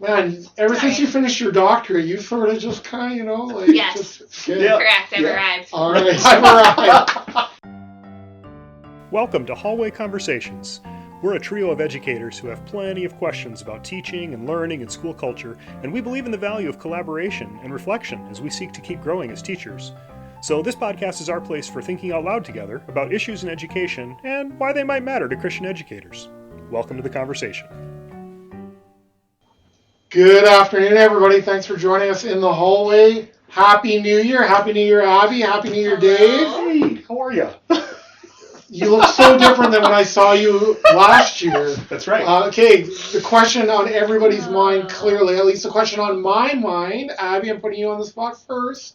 Man, ever since you finished your doctorate, you sort of just kind of, like... Yes. Correct, I've arrived. All right, I've arrived. Welcome to Hallway Conversations. We're a trio of educators who have plenty of questions about teaching and learning and school culture, and we believe in the value of collaboration and reflection as we seek to keep growing as teachers. So this podcast is our place for thinking out loud together about issues in education and why they might matter to Christian educators. Welcome to the conversation. Good afternoon, everybody. Thanks for joining us in the hallway. Happy New Year. Happy New Year, Abby. Happy New Year, Dave. Hey, how are you? You look so different than when I saw you last year. That's right. Okay, the question on everybody's mind, clearly, at least the question on my mind, Abby, I'm putting you on the spot first.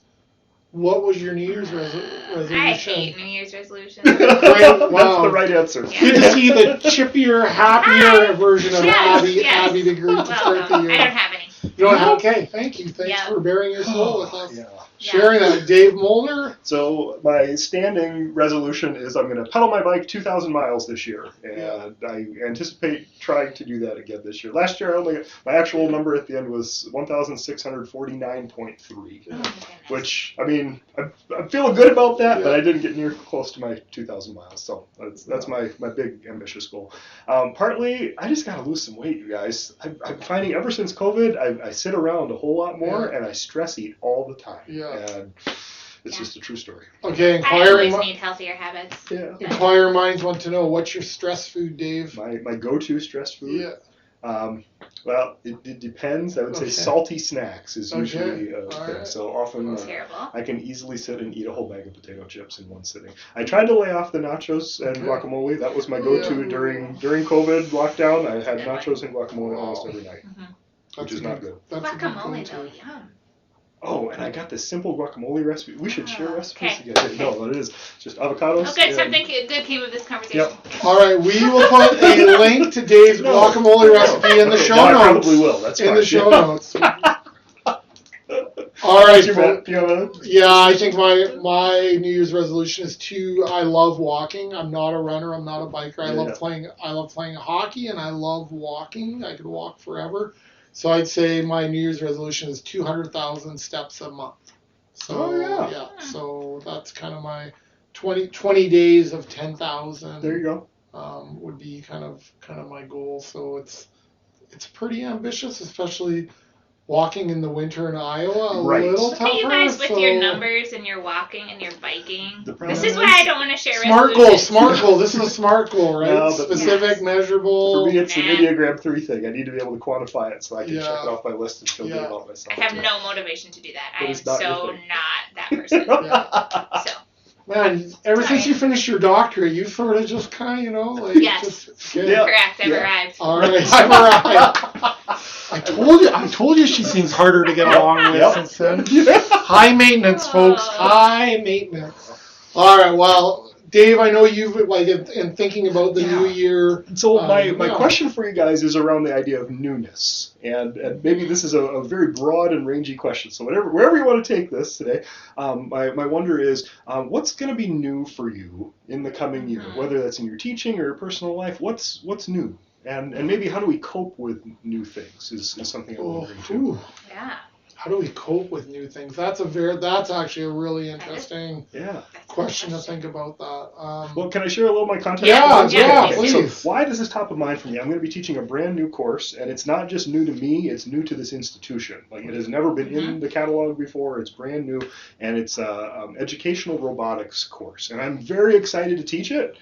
What was your New Year's resolution? I hate New Year's resolutions. Great, wow. That's the right answer. Yeah. Good to see the chippier, happier version of Yes. Abby the Great to start the year. I don't have any. You don't have, okay, thank you. Thanks for bearing your soul with us. Yeah. Sharing that. Dave Molnar? So my standing resolution is I'm going to pedal my bike 2,000 miles this year, and I anticipate trying to do that again this year. Last year, my actual number at the end was 1,649.3, which, I mean, I'm feeling good about that, but I didn't get near close to my 2,000 miles, so that's my big ambitious goal. Partly, I just got to lose some weight, you guys. I'm finding ever since COVID, I sit around a whole lot more, and I stress eat all the time. Yeah. And it's just a true story. Okay, I always need healthier habits. Yeah. Inquiring minds want to know, what's your stress food, Dave? My go-to stress food? Yeah. Well, it depends. I would say salty snacks is usually a thing. Right. So often Terrible. I can easily sit and eat a whole bag of potato chips in one sitting. I tried to lay off the nachos and guacamole. That was my go-to during COVID lockdown. I had nachos and guacamole almost every night, which is not good. Guacamole, though, yum. Oh, and I got this simple guacamole recipe. We should share recipes together. No, it is just avocados. Okay, something good came of this conversation. Yep. All right, we will put a link to Dave's guacamole recipe in the show notes. I probably will. That's fine. In the show notes. All right. I think my New Year's resolution is I love walking. I'm not a runner. I'm not a biker. I love playing hockey, and I love walking. I could walk forever. So I'd say my New Year's resolution is 200,000 steps a month. So so that's kind of my 20 days of 10,000. There you go. Would be kind of my goal. So it's pretty ambitious, especially walking in the winter in Iowa. Little tougher. Look at you guys with your numbers and your walking and your biking. This is why I don't want to share Smart goal. This is a SMART goal, right? No, specific, measurable. For me, it's the Enneagram 3 thing. I need to be able to quantify it so I can check it off my list and feel good about myself. I have no motivation to do that. I am so not that person. So. Man, ever since you finished your doctorate, you sort of just kind of, Correct, I've arrived. All right, I've arrived. I told you she seems harder to get along with since then. High maintenance, folks. High maintenance. All right, well, Dave, I know you've in thinking about the new year. So my question for you guys is around the idea of newness, and maybe this is a very broad and rangy question. So wherever you want to take this today, my wonder is what's going to be new for you in the coming year, whether that's in your teaching or your personal life. What's new, and maybe how do we cope with new things is something I'm wondering too. Yeah. How do we cope with new things? That's actually a really interesting question to think about that. Well, can I share a little of my context? Yeah, please. So why is this top of mind for me? I'm going to be teaching a brand new course, and it's not just new to me, it's new to this institution. Like, it has never been in the catalog before, it's brand new, and it's an educational robotics course. And I'm very excited to teach it.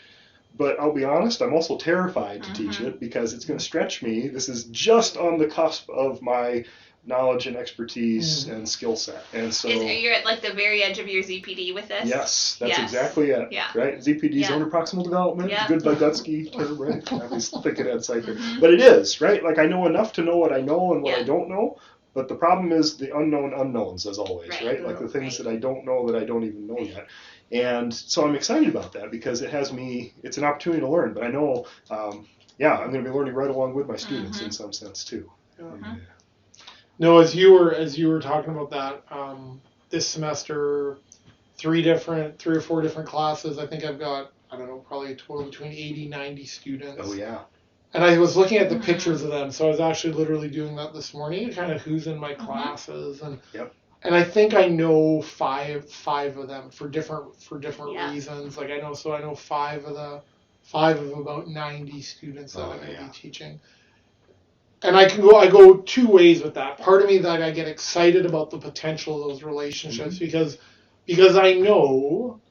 But I'll be honest, I'm also terrified to teach it because it's going to stretch me. This is just on the cusp of my knowledge and expertise and skill set. And so you're at the very edge of your ZPD with this? Yes, that's exactly it. Yeah. Right? ZPD, zone of proximal development, good Vygotsky term, right? I was thinking Ed Cypher. But it is, right? I know enough to know what I know and what I don't know. But the problem is the unknown unknowns, as always, right? The things that I don't know that I don't even know yet. And so I'm excited about that because it's an opportunity to learn. But I know, I'm going to be learning right along with my students in some sense too. No, as you were talking about that, this semester, 3 or 4 different classes. I think I've got, probably a total between 80, 90 students. Oh, yeah. And I was looking at the pictures of them, so I was actually literally doing that this morning, kind of who's in my classes, and I think I know five of them for different reasons. Like I know five of about 90 students that I'm going to be teaching. And I go two ways with that. Part of me that I get excited about the potential of those relationships because I know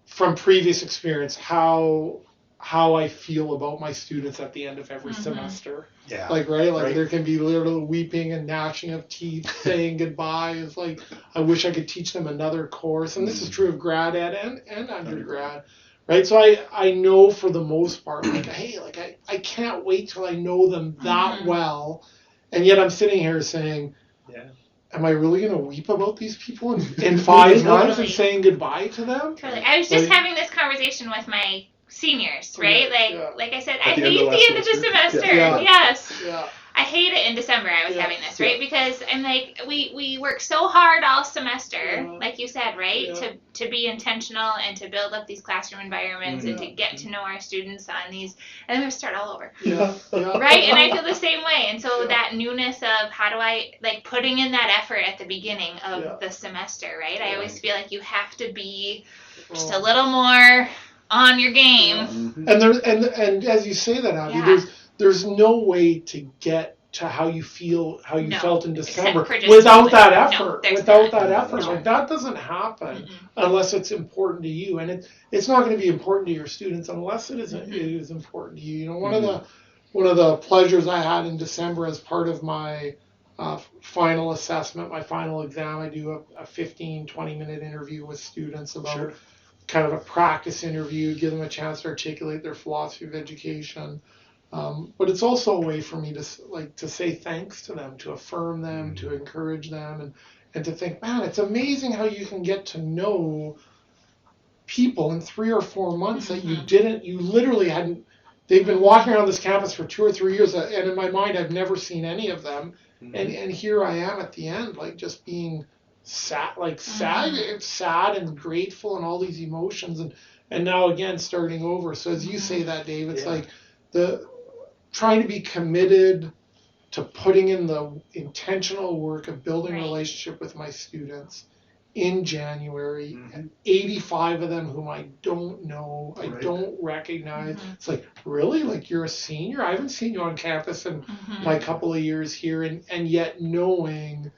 from previous experience how I feel about my students at the end of every semester. Yeah. Like there can be literal weeping and gnashing of teeth, saying goodbye. It's like I wish I could teach them another course, and this is true of grad ed and undergrad. Right, so I know for the most part, I can't wait till I know them that well, and yet I'm sitting here saying, am I really going to weep about these people in 5 months and saying goodbye to them? Totally. I was just having this conversation with my seniors, right? Like I said, I hate the end of the semester. Yeah. Yes. Yeah. I hate it in December. I was having this, right? Because I'm like, we work so hard all semester, like you said, right? To be intentional and to build up these classroom environments and to get to know our students on these, and then we start all over. Yeah. Right? And I feel the same way. And so that newness of how do I, like putting in that effort at the beginning of the semester, right? I always feel like you have to be just a little more on your game. And as you say that, Abby, there's no way to get to how you felt in December without that effort. Like that doesn't happen unless it's important to you, and it's not going to be important to your students unless it is important to you. You know, one of the pleasures I had in December as part of my final assessment, my final exam, I do a 15-20 minute interview with students about kind of a practice interview, give them a chance to articulate their philosophy of education. But it's also a way for me to say thanks to them, to affirm them, to encourage them, and to think, man, it's amazing how you can get to know people in 3 or 4 months that you literally hadn't. They've been walking around this campus for 2 or 3 years, and in my mind, I've never seen any of them. And here I am at the end, like just being sad, sad and grateful and all these emotions, and now again starting over. So as you say that, Dave, it's like trying to be committed to putting in the intentional work of building a relationship with my students in January. 85 of them whom I don't know, I don't recognize. It's like, really? Like you're a senior? I haven't seen you on campus in my couple of years here, and yet knowing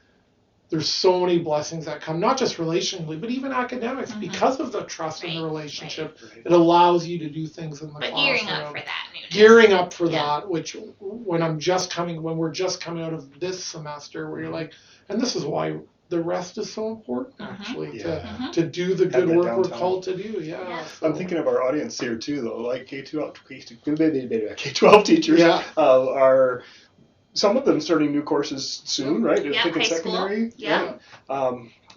there's so many blessings that come, not just relationally, but even academics, because of the trust in the relationship. It allows you to do things in the classroom. Gearing up for that, which when we're just coming out of this semester, where you're like, and this is why the rest is so important, actually, to do the good work we're called to do. So. I'm thinking of our audience here too, though, like K-12 teachers are. Some of them starting new courses soon, right? I think in secondary.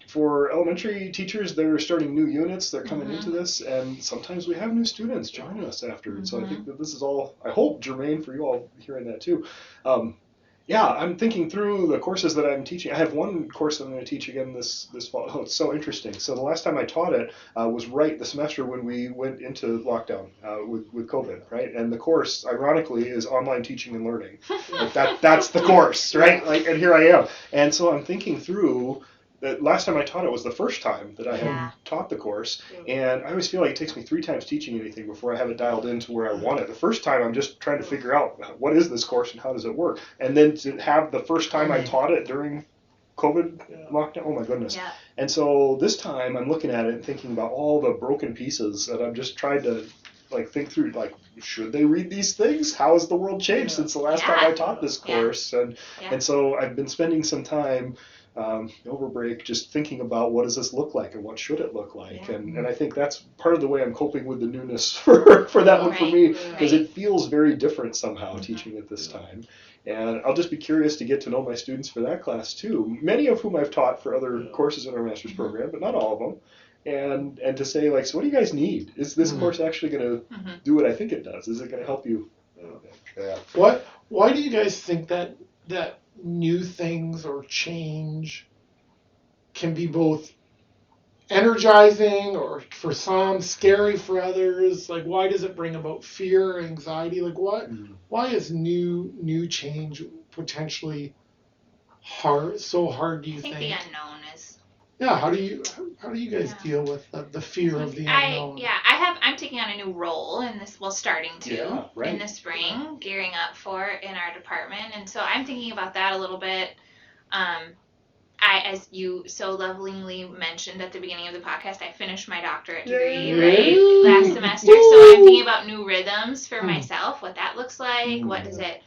For elementary teachers, they're starting new units. They're coming into this, and sometimes we have new students joining us after. And so I think that this is all, I hope, germane for you all hearing that too. I'm thinking through the courses that I'm teaching. I have one course that I'm going to teach again this fall. Oh, it's so interesting. So the last time I taught it was right the semester when we went into lockdown with COVID, right? And the course, ironically, is online teaching and learning. Like that's the course, right? Like, and here I am. And so I'm thinking through. The last time I taught it was the first time that I had taught the course, and I always feel like it takes me 3 times teaching anything before I have it dialed into where I want it. The first time I'm just trying to figure out what is this course and how does it work, and then to have the first time I taught it during COVID lockdown, oh my goodness. And so this time I'm looking at it and thinking about all the broken pieces that I'm just trying to think through, should they read these things? How has the world changed since the last time I taught this course? And so I've been spending some time over break just thinking about what does this look like and what should it look like, and I think that's part of the way I'm coping with the newness for that one for me, because it feels very different somehow teaching at this time. And I'll just be curious to get to know my students for that class too, many of whom I've taught for other courses in our master's program, but not all of them. And to say, so what do you guys need? Is this course actually going to do what I think it does? Is it going to help you? Why do you guys think that new things or change can be both energizing, or for some scary for others? Like, why does it bring about fear, anxiety? Like, why is new change potentially so hard, do you think? I think the unknown is. Yeah, how do you guys deal with the fear of the unknown? I'm taking on a new role in this, starting to in the spring, gearing up for in our department, and so I'm thinking about that a little bit. As you so lovingly mentioned at the beginning of the podcast, I finished my doctorate degree last semester, so I'm thinking about new rhythms for myself, what that looks like, what does it,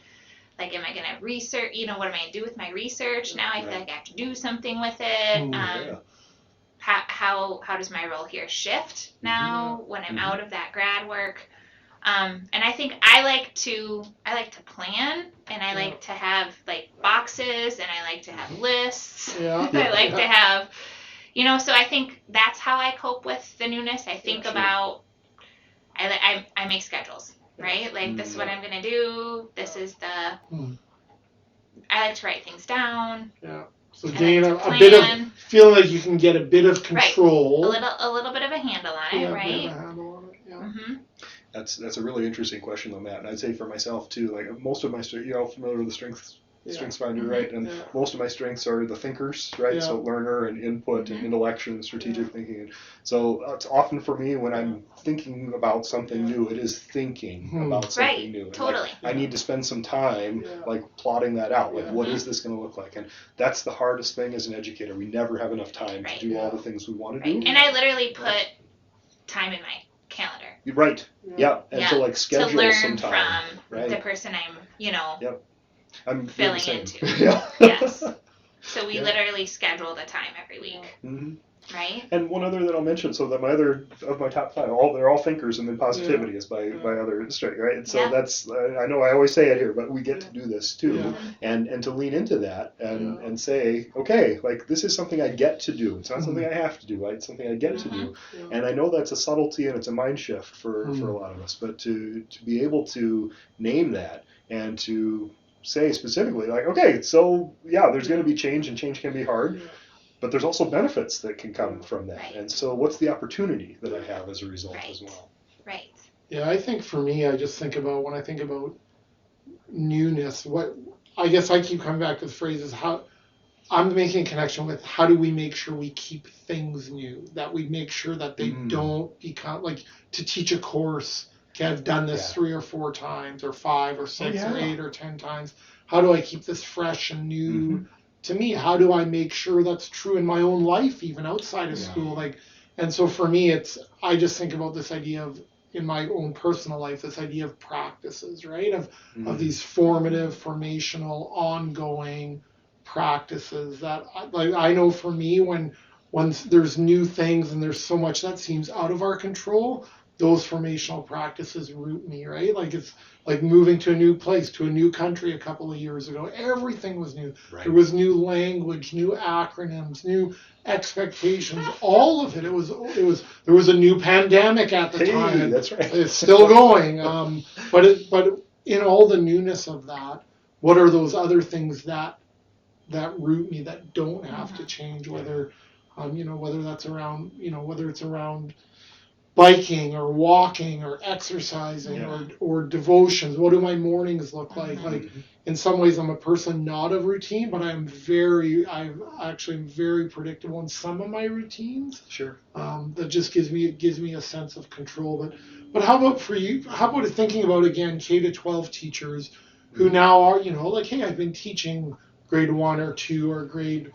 like, am I going to research, what am I going to do with my research now? I feel like I have to do something with it. How does my role here shift now when I'm out of that grad work? And I think I like to plan, and I like to have like boxes, and I like to have lists. I like to have, so I think that's how I cope with the newness. I think about, I make schedules, right? Like, this is what I'm going to do. This is I like to write things down. Yeah. So gain a bit of, feeling like you can get a bit of control. Right. A little bit of a handle on it, right? A bit of a handle on it, Mm-hmm. That's a really interesting question though, Matt. And I'd say for myself too, like most of my familiar with the strengths finder, right? And most of my strengths are the thinkers, right? So learner and input and intellection and strategic thinking. So it's often for me when I'm thinking about something new, it is thinking about something new. And totally. I need to spend some time like plotting that out. Like, what is this going to look like? And that's the hardest thing as an educator. We never have enough time to do all the things we want to do. And I literally put time in my calendar. Right. Yeah. And to like schedule to learn some time from the person I'm, I'm filling into. Yeah. Yes. So we literally schedule the time every week. Mm-hmm. Right. And one other that I'll mention, so that my top 5, they're all thinkers, and then positivity is by other straight, right? And so that's, I know I always say it here, but we get to do this too, and to lean into that and say, okay, like this is something I get to do. It's not something I have to do, right? It's something I get to do. And I know that's a subtlety and it's a mind shift for a lot of us, but to be able to name that and to say specifically, like, okay, so there's going to be change, and change can be hard. But there's also benefits that can come from that. Right. And so what's the opportunity that I have as a result as well? Right. Yeah, I think for me, I just think about, when I think about newness, I guess I keep coming back to the phrases, how I'm making a connection with how do we make sure we keep things new, that we make sure that they don't become, like, to teach a course, okay, I've done this 3 or 4 times, or 5 or 6 or 8 or 10 times. How do I keep this fresh and new? To me, how do I make sure that's true in my own life, even outside of school? Like, and so for me, I just think about this idea of, in my own personal life, this idea of practices, right? Of these formative, formational, ongoing practices that, like, I know for me, when there's new things and there's so much that seems out of our control, those formational practices root me, right? Like, it's like moving to a new place, to a new country a couple of years ago. Everything was new. Right. There was new language, new acronyms, new expectations, all of it. There was a new pandemic at the time. That's right. It's still going. But in all the newness of that, what are those other things that root me, that don't have to change? Whether whether that's around, whether it's around biking or walking or exercising or devotions. What do my mornings look like? Like, in some ways, I'm a person not of routine, but I'm very predictable in some of my routines. Sure. That just gives me a sense of control. But how about for you? How about thinking about, again, K-12 teachers who now are, like, hey, I've been teaching grade 1 or 2 or grade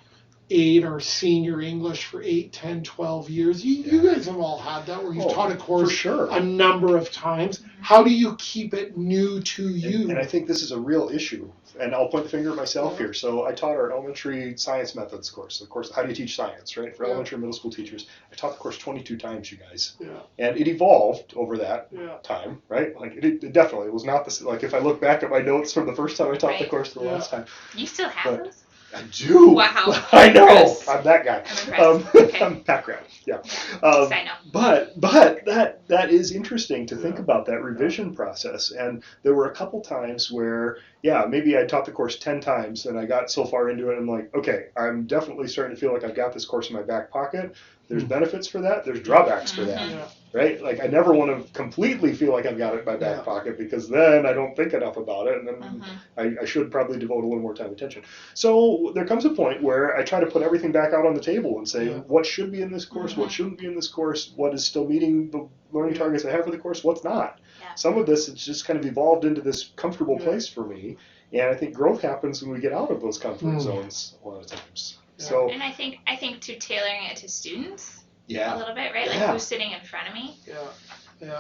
8 or senior English for 8, 10, 12 years. You guys have all had that, where you've taught a course a number of times. How do you keep it new to you? And I think this is a real issue. And I'll point the finger at myself here. So I taught our elementary science methods course. Of course, how do you teach science, right? For elementary and middle school teachers. I taught the course 22 times, you guys. Yeah. And it evolved over that time, right? Like, it definitely was not the, like, if I look back at my notes from the first time I taught the course to the last time. You still have those? I do. Wow. I know. Chris. I'm that guy. I'm impressed. I'm background. Yeah. I know. But that is interesting to think about that revision process. And there were a couple times where, maybe I taught the course 10 times and I got so far into it, I'm like, okay, I'm definitely starting to feel like I've got this course in my back pocket. There's benefits for that. There's drawbacks for that. Yeah. Right? Like, I never want to completely feel like I've got it in my back pocket, because then I don't think enough about it, and then I should probably devote a little more time and attention. So there comes a point where I try to put everything back out on the table and say, what should be in this course, what shouldn't be in this course, what is still meeting the learning targets I have for the course, what's not. Yeah. Some of this, it's just kind of evolved into this comfortable place for me, and I think growth happens when we get out of those comfort zones a lot of times. Yeah. So, and I think to tailoring it to students a little bit, right? Like, who's sitting in front of me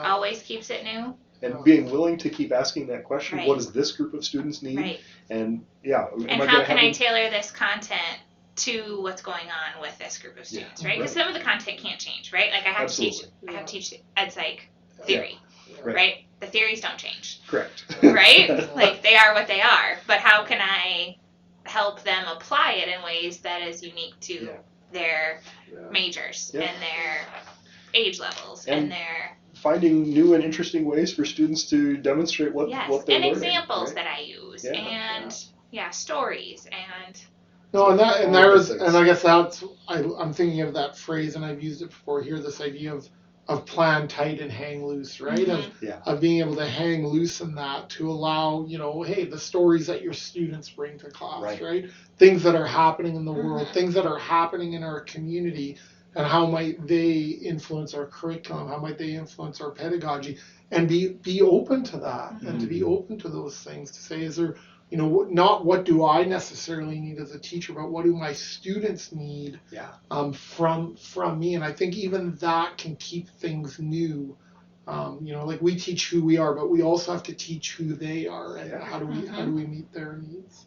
always keeps it new. And being willing to keep asking that question, what does this group of students need? Right. And and how can I tailor this content to what's going on with this group of students, right? Because some of the content can't change, right? Like, I have to teach ed psych theory, right? The theories don't change. Correct. Right? Like, they are what they are. But how can I help them apply it in ways that is unique to their majors and their age levels and their finding new and interesting ways for students to demonstrate what they're learning. And examples that I use and stories and and I guess that's I'm thinking of that phrase, and I've used it before here, this idea of plan tight and hang loose, right? Of being able to hang loose in that to allow, the stories that your students bring to class, right? Things that are happening in the world, things that are happening in our community, and how might they influence our curriculum, how might they influence our pedagogy, and be open to that, and to be open to those things, to say, is there, not what do I necessarily need as a teacher, but what do my students need from me? And I think even that can keep things new. Like, we teach who we are, but we also have to teach who they are, and how do we meet their needs?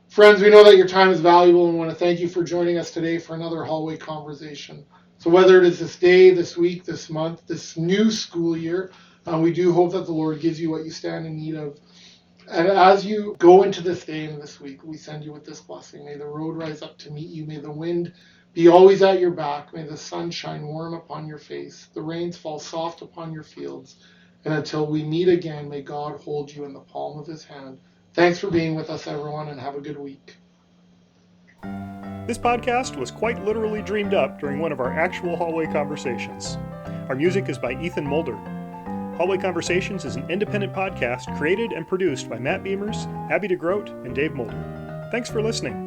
Friends, we know that your time is valuable, and we want to thank you for joining us today for another hallway conversation. So whether it is this day, this week, this month, this new school year, we do hope that the Lord gives you what you stand in need of. And as you go into this day and this week, we send you with this blessing. May the road rise up to meet you. May the wind be always at your back. May the sun shine warm upon your face. The rains fall soft upon your fields. And until we meet again, may God hold you in the palm of his hand. Thanks for being with us, everyone, and have a good week. This podcast was quite literally dreamed up during one of our actual hallway conversations. Our music is by Ethan Mulder. Hallway Conversations is an independent podcast created and produced by Matt Beamers, Abby DeGroat, and Dave Mulder. Thanks for listening.